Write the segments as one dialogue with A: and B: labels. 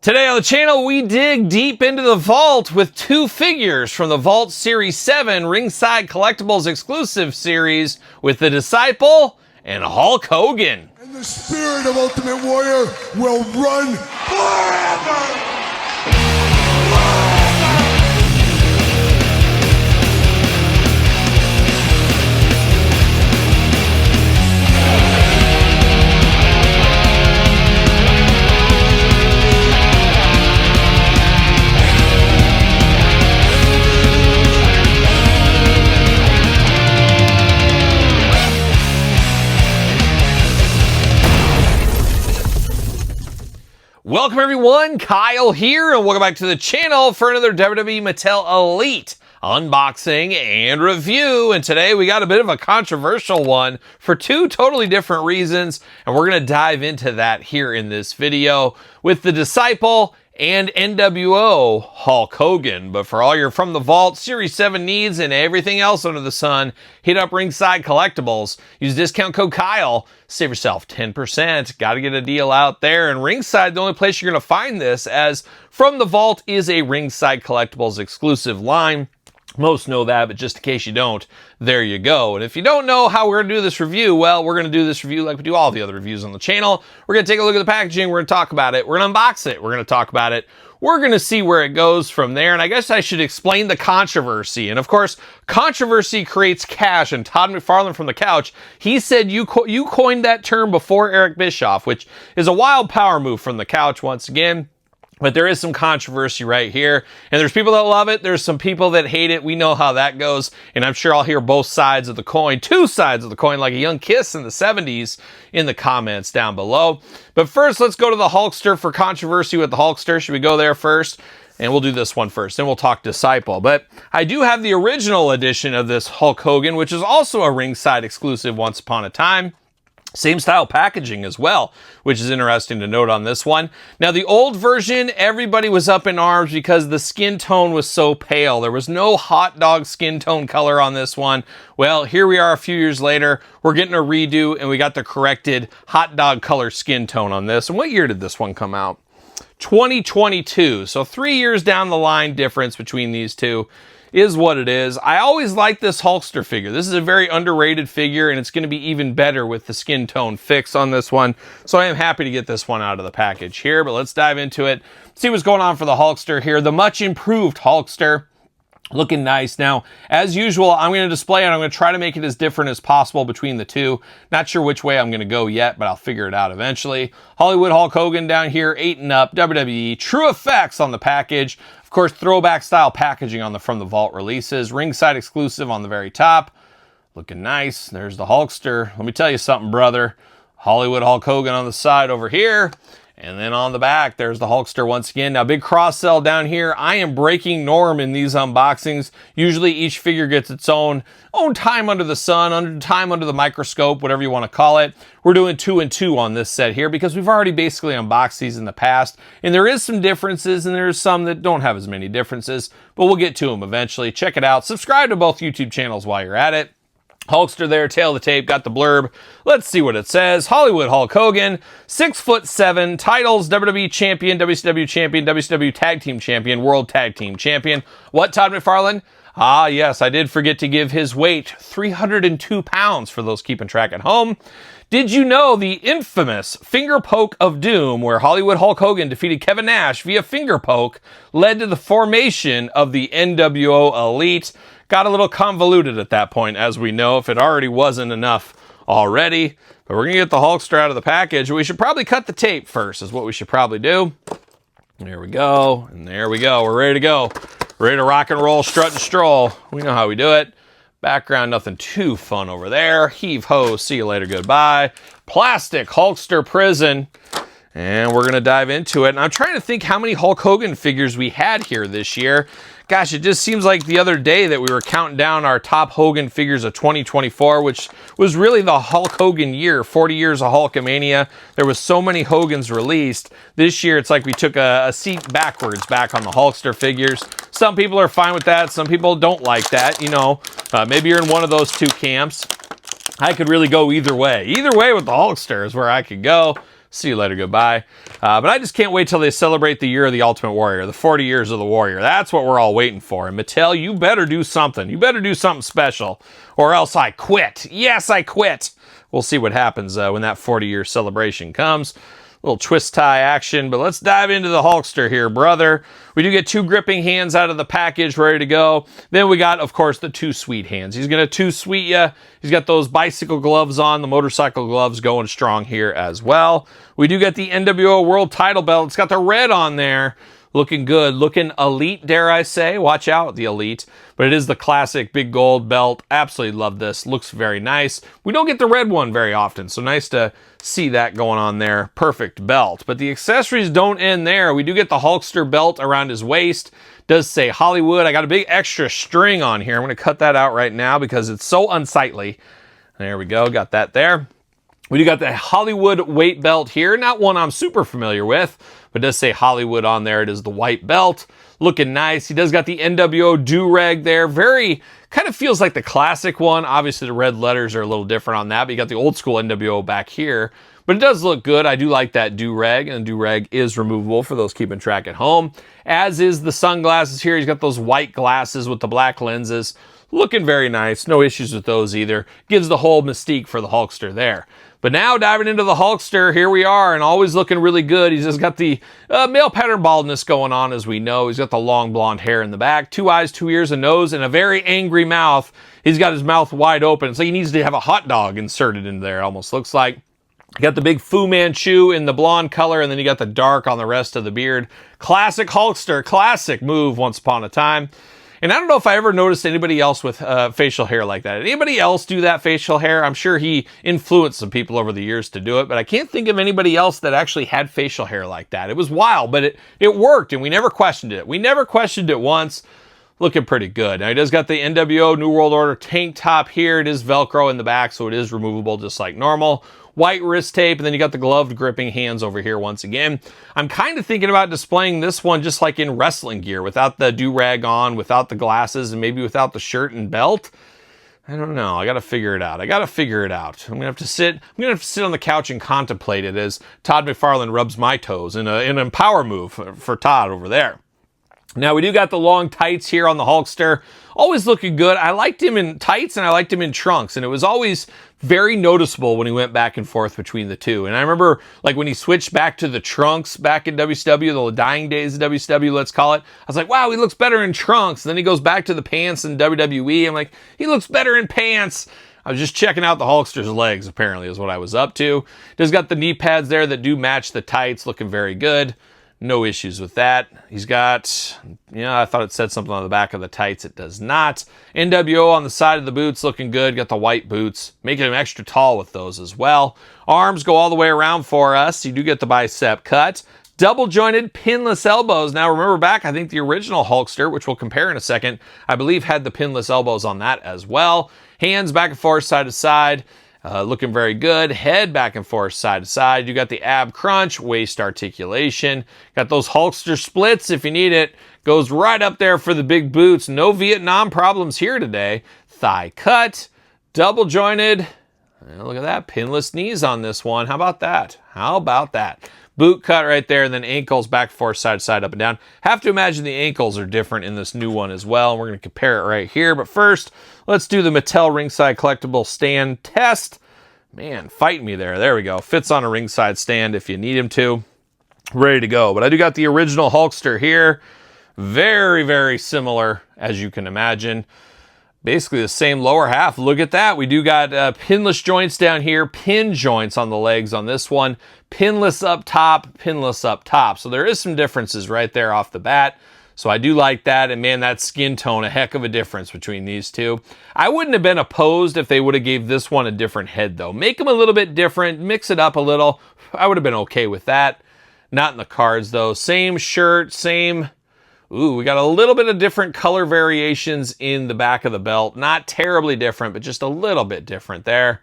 A: Today on the channel, we dig deep into the vault with two figures from the Vault Series 7 Ringside Collectibles exclusive series with the Disciple and Hulk Hogan.
B: And the spirit of Ultimate Warrior will run forever!
A: Welcome everyone, Kyle here, and welcome back to the channel for another WWE Mattel Elite unboxing and review. And today we got a bit of a controversial one for two totally different reasons, and we're going to dive into that here in this video with the Disciple and NWO Hulk Hogan. But for all your From the Vault Series 7 needs and everything else under the sun, hit up Ringside Collectibles. Use discount code Kyle. Save yourself 10%. Got to get a deal out there. And Ringside, the only place you're going to find this, as From the Vault is a Ringside Collectibles exclusive line. Most know that, but just in case you don't, there you go. And if you don't know how we're going to do this review, well, we're going to do this review like we do all the other reviews on the channel. We're going to take a look at the packaging. We're going to talk about it. We're going to unbox it. We're going to talk about it. We're going to see where it goes from there. And I guess I should explain the controversy. And of course, controversy creates cash. And Todd McFarlane from the couch, he said you coined that term before Eric Bischoff, which is a wild power move from the couch once again. But there is some controversy right here. And there's people that love it. There's some people that hate it. We know how that goes. And I'm sure I'll hear both sides of the coin, two sides of the coin, like a young Kiss in the 70s in the comments down below. But first, let's go to the Hulkster for controversy with the Hulkster. Should we go there first? And we'll do this one first. Then we'll talk Disciple. But I do have the original edition of this Hulk Hogan, which is also a Ringside exclusive once upon a time. Same style packaging as well, which is interesting to note on this one. Now, the old version, everybody was up in arms because the skin tone was so pale. There was no hot dog skin tone color on this one. Well, here we are a few years later. We're getting a redo, and we got the corrected hot dog color skin tone on this. And what year did this one come out? 2022. So 3 years down the line difference between these two is what it is. I always like this Hulkster figure. This is a very underrated figure, and it's going to be even better with the skin tone fix on this one. So I am happy to get this one out of the package here, but let's dive into it. See what's going on for the Hulkster here. The much improved Hulkster. Looking nice. Now, as usual, I'm going to display it. I'm going to try to make it as different as possible between the two. Not sure which way I'm going to go yet, but I'll figure it out eventually. Hollywood Hulk Hogan down here, 8 and up, WWE. True Effects on the package. Of course, throwback style packaging on the From the Vault releases. Ringside exclusive on the very top. Looking nice. There's the Hulkster. Let me tell you something, brother. Hollywood Hulk Hogan on the side over here. And then on the back, there's the Hulkster once again. Now, big cross sell down here. I am breaking norm in these unboxings. Usually each figure gets its own time under the sun, time under the microscope, whatever you want to call it. We're doing 2 and 2 on this set here because we've already basically unboxed these in the past. And there is some differences, and there's some that don't have as many differences, but we'll get to them eventually. Check it out. Subscribe to both YouTube channels while you're at it. Hulkster there, tail of the tape, got the blurb. Let's see what it says. Hollywood Hulk Hogan, 6'7", titles, WWE Champion, WCW Champion, WCW Tag Team Champion, World Tag Team Champion. What, Todd McFarlane? Ah, yes, I did forget to give his weight, 302 pounds for those keeping track at home. Did you know the infamous finger poke of doom, where Hollywood Hulk Hogan defeated Kevin Nash via finger poke, led to the formation of the NWO Elite? Got a little convoluted at that point, as we know, if it already wasn't enough already. But we're going to get the Hulkster out of the package. We should probably cut the tape first, is what we should probably do. There we go. And there we go. We're ready to go. Ready to rock and roll, strut and stroll. We know how we do it. Background, nothing too fun over there. Heave ho, see you later, goodbye. Plastic Hulkster prison. And we're going to dive into it. And I'm trying to think how many Hulk Hogan figures we had here this year. Gosh, it just seems like the other day that we were counting down our top Hogan figures of 2024, which was really the Hulk Hogan year, 40 years of Hulkamania. There was so many Hogans released. This year, it's like we took a seat backwards back on the Hulkster figures. Some people are fine with that. Some people don't like that. You know, maybe you're in one of those two camps. I could really go either way. Either way with the Hulkster is where I could go. See you later, goodbye. But I just can't wait till they celebrate the year of the Ultimate Warrior, the 40 years of the Warrior. That's what we're all waiting for. And Mattel, you better do something. You better do something special, or else I quit. Yes, I quit. We'll see what happens when that 40-year celebration comes. Little twist tie action, but let's dive into the Hulkster here, brother. We do get 2 gripping hands out of the package, ready to go. Then we got, of course, the 2 sweet hands. He's going to 2 sweet you. He's got those bicycle gloves on, the motorcycle gloves going strong here as well. We do get the NWO World Title Belt. It's got the red on there. Looking good, looking elite, dare I say. Watch out, the elite. But it is the classic big gold belt. Absolutely love this. Looks very nice. We don't get the red one very often, so nice to see that going on there. Perfect belt. But the accessories don't end there. We do get the Hulkster belt around his waist. Does say Hollywood. I got a big extra string on here. I'm going to cut that out right now because it's so unsightly. There we go. Got that there. We do got the Hollywood weight belt here. Not one I'm super familiar with, but it does say Hollywood on there. It is the white belt. Looking nice. He does got the NWO do-rag there. Very, kind of feels like the classic one. Obviously, the red letters are a little different on that, but you got the old school NWO back here. But it does look good. I do like that do-rag, and the do-rag is removable for those keeping track at home. As is the sunglasses here. He's got those white glasses with the black lenses. Looking very nice. No issues with those either. Gives the whole mystique for the Hulkster there. But now diving into the Hulkster, here we are, and always looking really good. He's just got the male pattern baldness going on, as we know. He's got the long blonde hair in the back, 2 eyes, 2 ears, a nose, and a very angry mouth. He's got his mouth wide open. It's like he needs to have a hot dog inserted in there, it almost looks like. You got the big Fu Manchu in the blonde color, and then you got the dark on the rest of the beard. Classic Hulkster, classic move once upon a time. And I don't know if I ever noticed anybody else with facial hair like that. Anybody else do that facial hair? I'm sure he influenced some people over the years to do it, but I can't think of anybody else that actually had facial hair like that. It was wild, but it worked, and we never questioned it. We never questioned it once. Looking pretty good. Now, he does got the NWO New World Order tank top here. It is Velcro in the back, so it is removable just like normal. White wrist tape, and then you got the gloved gripping hands over here once again. I'm kind of thinking about displaying this one just like in wrestling gear, without the do-rag on, without the glasses, and maybe without the shirt and belt. I don't know. I got to figure it out. I'm going to have to sit on the couch and contemplate it as Todd McFarlane rubs my toes in an power move for Todd over there. Now, we do got the long tights here on the Hulkster. Always looking good. I liked him in tights and I liked him in trunks, and it was always very noticeable when he went back and forth between the two. And I remember, like, when he switched back to the trunks back in WCW, the dying days of WCW, let's call it, I was like, wow, he looks better in trunks. And then he goes back to the pants in WWE. I'm like, he looks better in pants. I was just checking out the Hulkster's legs, apparently, is what I was up to. He's got the knee pads there that do match the tights, looking very good. No issues with that. He's got, I thought it said something on the back of the tights. It does not. NWO on the side of the boots, looking good. Got the white boots, making him extra tall with those as well. Arms go all the way around for us. You do get the bicep cut. Double jointed pinless elbows. Now remember back, I think the original Hulkster, which we'll compare in a second, I believe had the pinless elbows on that as well. Hands back and forth, side to side. Looking very good. Head back and forth, side to side. You got the ab crunch, waist articulation. Got those Hulkster splits if you need it. Goes right up there for the big boots. No Vietnam problems here today. Thigh cut. Double jointed. Look at that. Pinless knees on this one. How about that? How about that? Boot cut right there, and then ankles back, forth, side to side, up and down. Have to imagine the ankles are different in this new one as well, and we're going to compare it right here. But first, let's do the Mattel Ringside Collectible Stand test. Man, fight me there. There we go. Fits on a ringside stand if you need him to. Ready to go. But I do got the original Hulkster here. Very, very similar, as you can imagine. Basically the same lower half. Look at that. We do got pinless joints down here, pin joints on the legs on this one, pinless up top, pinless up top. So there is some differences right there off the bat. So I do like that. And man, that skin tone, a heck of a difference between these two. I wouldn't have been opposed if they would have gave this one a different head though. Make them a little bit different, mix it up a little. I would have been okay with that. Not in the cards though. Same shirt, same... Ooh, we got a little bit of different color variations in the back of the belt. Not terribly different, but just a little bit different there.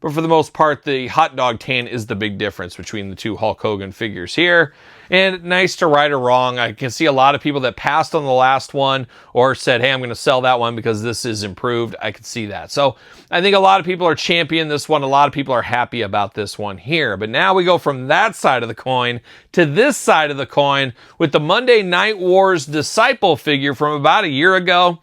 A: but for the most part, the hot dog tan is the big difference between the two Hulk Hogan figures here. And nice to right or wrong. I can see a lot of people that passed on the last one or said, hey, I'm going to sell that one because this is improved. I can see that. So I think a lot of people are championing this one. A lot of people are happy about this one here. But now we go from that side of the coin to this side of the coin with the Monday Night Wars Disciple figure from about a year ago.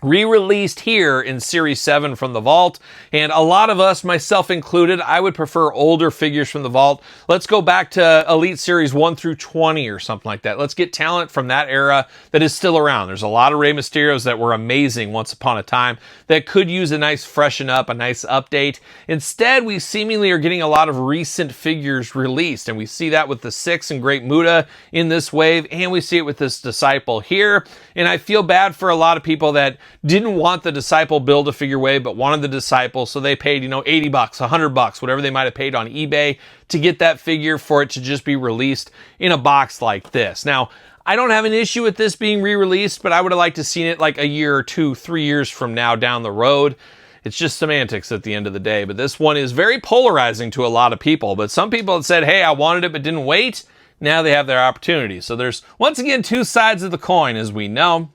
A: Re-released here in Series 7 from the vault, and a lot of us, myself included, I would prefer older figures from the vault. Let's go back to Elite Series 1 through 20 or something like that. Let's get talent from that era that is still around. There's a lot of Rey Mysterios that were amazing once upon a time that could use a nice freshen up, a nice update. Instead, we seemingly are getting a lot of recent figures released, and we see that with the 6 and Great Muta in this wave, and we see it with this Disciple here. And I feel bad for a lot of people that didn't want the Disciple Build-A-Figure wave, but wanted the Disciple, so they paid, $80, $100, whatever they might have paid on eBay to get that figure for it to just be released in a box like this. Now, I don't have an issue with this being re-released, but I would have liked to seen it like a year or 2, 3 years from now down the road. It's just semantics at the end of the day, but this one is very polarizing to a lot of people. But some people have said, hey, I wanted it but didn't wait. Now they have their opportunity. So there's, once again, two sides of the coin, as we know.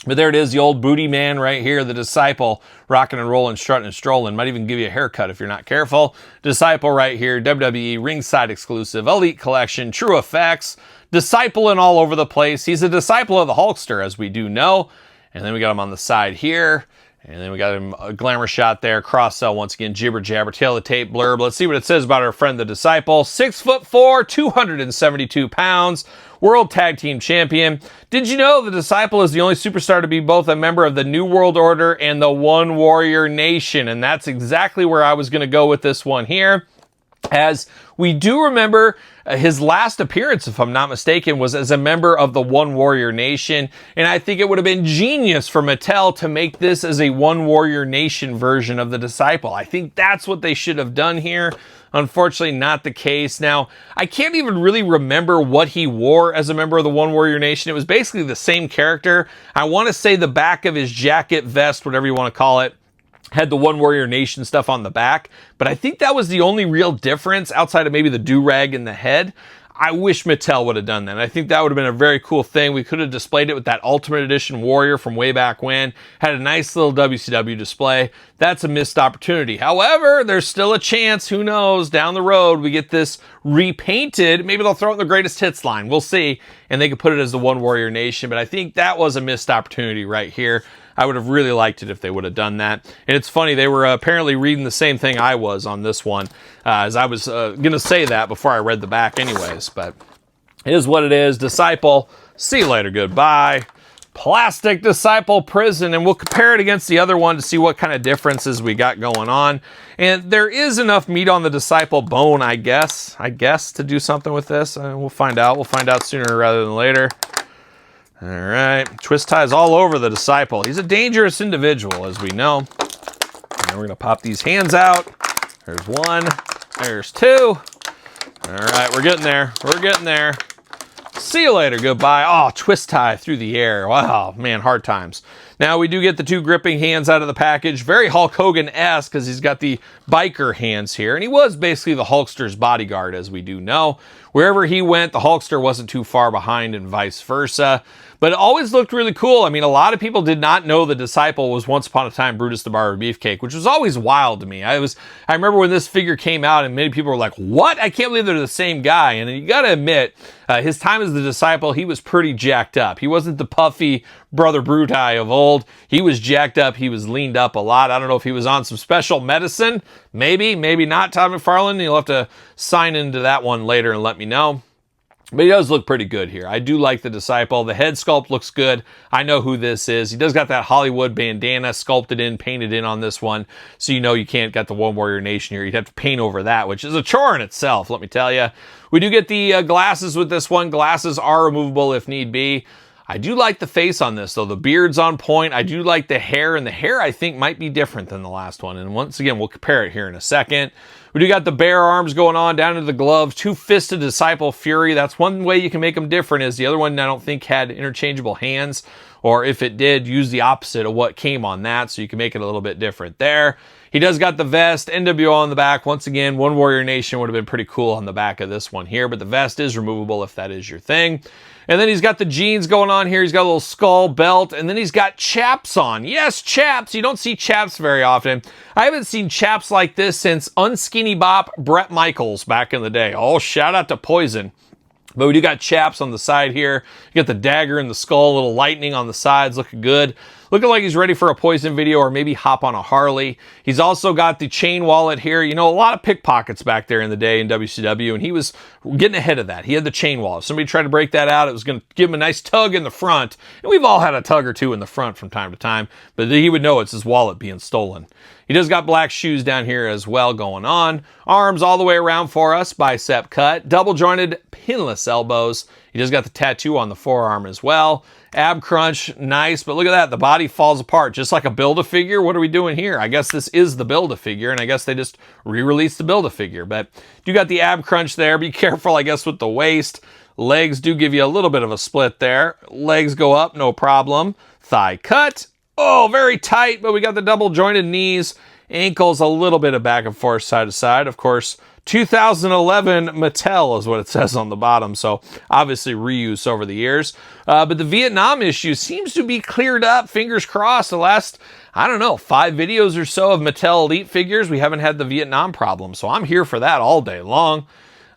A: But there it is, the old booty man right here, the Disciple, rocking and rolling, strutting and strolling. Might even give you a haircut if you're not careful. Disciple right here, WWE, ringside exclusive, Elite Collection, True Effects, Disciple and all over the place. He's a disciple of the Hulkster, as we do know. And then we got him on the side here. And then we got him a glamour shot there, cross-sell once again, jibber jabber, tail of the tape blurb. Let's see what it says about our friend the Disciple. 6'4", 272 pounds, World Tag Team Champion. Did you know the Disciple is the only superstar to be both a member of the New World Order and the One Warrior Nation? And that's exactly where I was going to go with this one here. As we do remember, his last appearance, if I'm not mistaken, was as a member of the One Warrior Nation. And I think it would have been genius for Mattel to make this as a One Warrior Nation version of the Disciple. I think that's what they should have done here. Unfortunately, not the case. Now, I can't even really remember what he wore as a member of the One Warrior Nation. It was basically the same character. I want to say the back of his jacket, vest, whatever you want to call it, had the One Warrior Nation stuff on the back, but I think that was the only real difference outside of maybe the do-rag in the head. I wish Mattel would have done that. I think that would have been a very cool thing. We could have displayed it with that Ultimate Edition Warrior from way back when. Had a nice little WCW display. That's a missed opportunity. However, there's still a chance, who knows, down the road we get this repainted. Maybe they'll throw it in the Greatest Hits line. We'll see. And they could put it as the One Warrior Nation. But I think that was a missed opportunity right here. I would have really liked it if they would have done that. And it's funny, they were apparently reading the same thing I was on this one, as I was going to say that before I read the back anyways. But it is what it is. Disciple, see you later, goodbye. Plastic Disciple Prison, and we'll compare it against the other one to see what kind of differences we got going on. And there is enough meat on the Disciple bone, I guess, to do something with this. We'll find out. We'll find out sooner rather than later. All right, twist ties all over the Disciple. He's a dangerous individual, as we know. And we're gonna pop these hands out. There's one, there's two. All right, we're getting there, we're getting there. See you later, goodbye. Oh, twist tie through the air. Wow, man, hard times. Now we do get the two gripping hands out of the package. Very Hulk Hogan-esque because he's got the biker hands here. And he was basically the Hulkster's bodyguard, as we do know. Wherever he went, the Hulkster wasn't too far behind and vice versa. But it always looked really cool. I mean, a lot of people did not know the Disciple was once upon a time Brutus the Barber Beefcake, which was always wild to me. I remember when this figure came out and many people were like, what? I can't believe they're the same guy. And you got to admit, his time as the Disciple, he was pretty jacked up. He wasn't the puffy Brother Brutai of old. He was jacked up. He was leaned up a lot. I don't know if he was on some special medicine. Maybe, maybe not. Todd McFarlane, you'll have to sign into that one later and let me know. But he does look pretty good here. I do like the Disciple. The head sculpt looks good. I know who this is. He does got that Hollywood bandana sculpted in, painted in on this one. So you know you can't get the One Warrior Nation here. You'd have to paint over that, which is a chore in itself, let me tell you. We do get the glasses with this one. Glasses are removable if need be. I do like the face on this, though. The beard's on point. I do like the hair, and the hair, I think, might be different than the last one. And once again, we'll compare it here in a second. We do got the bare arms going on down to the gloves. Two-fisted Disciple Fury. That's one way you can make them different, is the other one I don't think had interchangeable hands. Or if it did, use the opposite of what came on that, so you can make it a little bit different there. He does got the vest, NWO on the back. Once again, One Warrior Nation would have been pretty cool on the back of this one here, but the vest is removable if that is your thing. And then he's got the jeans going on here. He's got a little skull belt, and then he's got chaps on. Yes, chaps. You don't see chaps very often. I haven't seen chaps like this since Unskinny Bop Bret Michaels back in the day. Oh, shout out to Poison. But we do got chaps on the side here. You got the dagger and the skull, a little lightning on the sides, looking good. Looking like he's ready for a Poison video or maybe hop on a Harley. He's also got the chain wallet here. You know, a lot of pickpockets back there in the day in WCW, and he was getting ahead of that. He had the chain wallet. If somebody tried to break that out, it was going to give him a nice tug in the front. And we've all had a tug or two in the front from time to time, but he would know it's his wallet being stolen. He does got black shoes down here as well going on. Arms all the way around for us, bicep cut. Double jointed pinless elbows. He does got the tattoo on the forearm as well. Ab crunch, nice, but look at that. The body falls apart just like a Build-A-Figure. What are we doing here? I guess this is the Build-A-Figure, and I guess they just re-released the Build-A-Figure. But you got the ab crunch there. Be careful, I guess, with the waist. Legs do give you a little bit of a split there. Legs go up, no problem. Thigh cut. Oh, very tight, but we got the double jointed knees. Ankles, a little bit of back and forth, side to side. Of course, 2011 Mattel is what it says on the bottom, so obviously reuse over the years. But the Vietnam issue seems to be cleared up, fingers crossed. The last, I don't know, 5 videos or so of Mattel Elite figures, we haven't had the Vietnam problem, so I'm here for that all day long.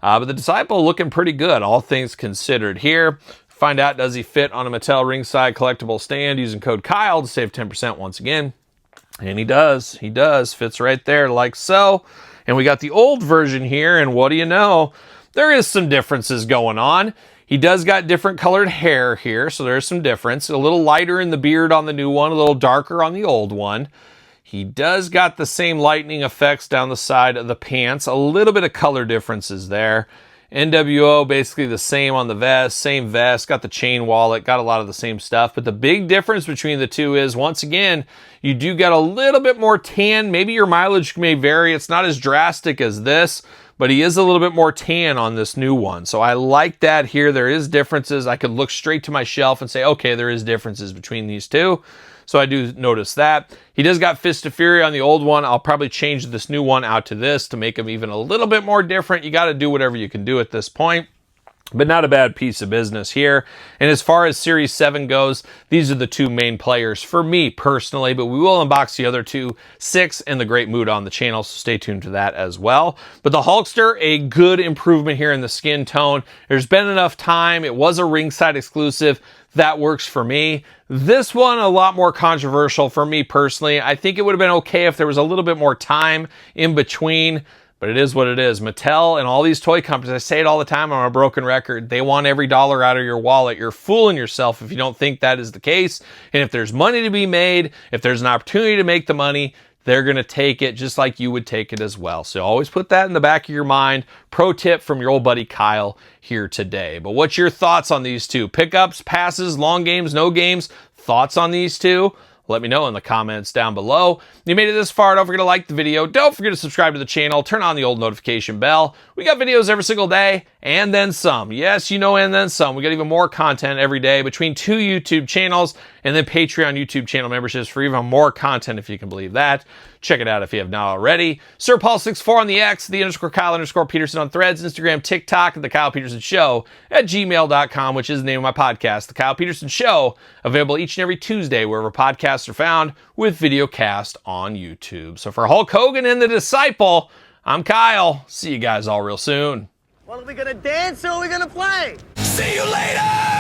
A: But the Disciple looking pretty good, all things considered here. Find out, does he fit on a Mattel ringside collectible stand using code Kyle to save 10% once again. And he does, fits right there like so. And we got the old version here, and what do you know? There is some differences going on. He does got different colored hair here, so there's some difference. A little lighter in the beard on the new one, a little darker on the old one. He does got the same lightning effects down the side of the pants. A little bit of color differences there. NWO basically the same on the vest, same vest, got the chain wallet, got a lot of the same stuff. But the big difference between the two is, once again, you do get a little bit more tan. Maybe your mileage may vary. It's not as drastic as this, but he is a little bit more tan on this new one. So I like that here. There is differences. I could look straight to my shelf and say, okay, there is differences between these two. So I do notice that. He does got Fist of Fury on the old one. I'll probably change this new one out to this to make him even a little bit more different. You got to do whatever you can do at this point. But not a bad piece of business here. And as far as Series 7 goes, these are the two main players for me personally, but we will unbox the other two, 6 and the Great Mood on the channel, so stay tuned to that as well. But the Hulkster, a good improvement here in the skin tone. There's been enough time. It was a ringside exclusive. That works for me. This one, a lot more controversial for me personally. I think it would have been okay if there was a little bit more time in between. But it is what it is. Mattel and all these toy companies, I say it all the time on a broken record, they want every dollar out of your wallet. You're fooling yourself if you don't think that is the case. And if there's money to be made, if there's an opportunity to make the money, they're going to take it just like you would take it as well. So always put that in the back of your mind. Pro tip from your old buddy Kyle here today. But what's your thoughts on these two? Pickups, passes, long games, no games? Thoughts on these two? Let me know in the comments down below. If you made it this far, don't forget to like the video. Don't forget to subscribe to the channel. Turn on the old notification bell. We got videos every single day, and then some. Yes, you know, and then some. We got even more content every day between 2 YouTube channels and then Patreon YouTube channel memberships for even more content, if you can believe that. Check it out if you have not already. Sir Paul64 on the X, _Kyle_Peterson on Threads, Instagram, TikTok, and TheKylePetersonShow at gmail.com, which is the name of my podcast, The Kyle Peterson Show, available each and every Tuesday wherever podcasts are found, with video cast on YouTube. So for Hulk Hogan and the Disciple, I'm Kyle. See you guys all real soon.
C: Well, are we gonna dance or are we gonna play?
B: See you later!